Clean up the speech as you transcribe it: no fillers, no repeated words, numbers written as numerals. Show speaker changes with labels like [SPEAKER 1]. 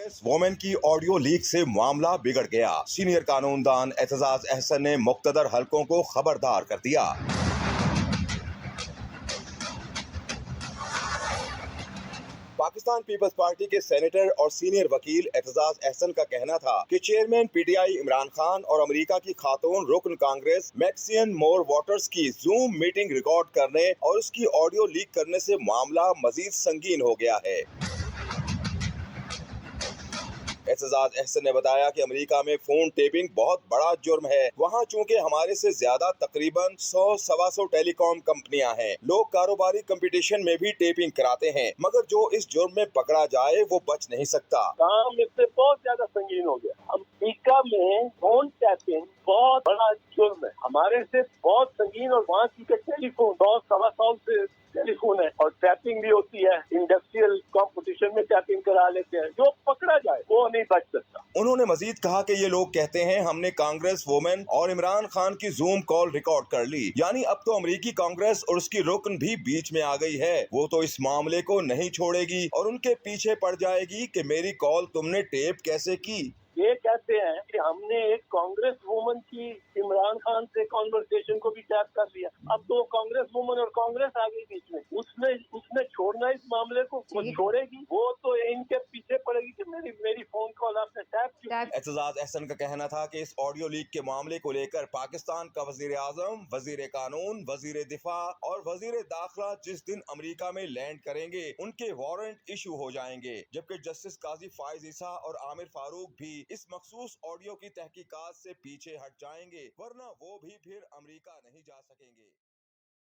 [SPEAKER 1] Congress women की audio leak से मामला बिगड़ गया। सीनियर कानूनदान एतजाज अहसन ने मुक्तदर हलकों को खबरदार कर दिया। पाकिस्तान पीपल्स पार्टी के सेनेटर और सीनियर वकील एतजाज अहसन का कहना था कि चेयरमैन पीटीआई इमरान खान और अमेरिका की खातून रुकन कांग्रेस मैक्सियन मोर वाटर्स की जूम मीटिंग रिकॉर्ड करने और उसकी ऑडियो लीक करने से मामला मजीद संगीन हो गया है। एतजाज अहसन ने बताया कि अमेरिका में फोन टेपिंग बहुत बड़ा जुर्म है। वहाँ चूंकि हमारे से ज्यादा तकरीबन 100-125 टेलीकॉम कंपनियां हैं, लोग कारोबारी कंपटीशन में भी टेपिंग कराते हैं, मगर जो इस जुर्म में पकड़ा जाए वो बच नहीं सकता।
[SPEAKER 2] काम इससे बहुत ज्यादा संगीन हो गया। अमेरिका में फोन टैपिंग बहुत बड़ा जुर्म है, हमारे से बहुत संगीन। और वहाँ की टेलीफोन 100-125 से टेलीफोन है और टैपिंग भी होती है। इंडस्ट्रियल कंपटीशन में टैपिंग करा लेते हैं। जो पकड़ा जाए वो नहीं बच सकता।
[SPEAKER 1] उन्होंने मजीद कहा कि ये लोग कहते हैं हमने कांग्रेस वोमेन और इमरान खान की जूम कॉल रिकॉर्ड कर ली, यानी अब तो अमेरिकी कांग्रेस और उसकी रुकन भी बीच में आ गई है। वो तो इस मामले को नहीं छोड़ेगी और उनके पीछे पड़ जाएगी कि मेरी कॉल तुमने टेप कैसे की।
[SPEAKER 2] ये कहते हैं कि हमने एक कांग्रेस वुमन की इमरान खान से कॉन्वर्सेशन को भी टैप कर लिया। अब तो कांग्रेस वुमन और कांग्रेस आ गई बीच में। उसने छोड़ना इस मामले को, वो छोड़ेगी। वो तो इनके पीछे पड़ेगी कि मेरी फोन कॉल आपने टैप की।
[SPEAKER 1] एतजाज अहसन का कहना था कि इस ऑडियो लीक के मामले को लेकर पाकिस्तान का वजीर आजम, वजीर कानून, वजीर दिफा और वजीर दाखिला जिस दिन अमेरिका में लैंड करेंगे उनके वारंट इशू हो जाएंगे, जबकि जस्टिस काजी फाइज ईसा और आमिर फारूक भी इस मखसूस ऑडियो की तहकीकात से पीछे हट जाएंगे, वरना वो भी फिर अमेरिका नहीं जा सकेंगे।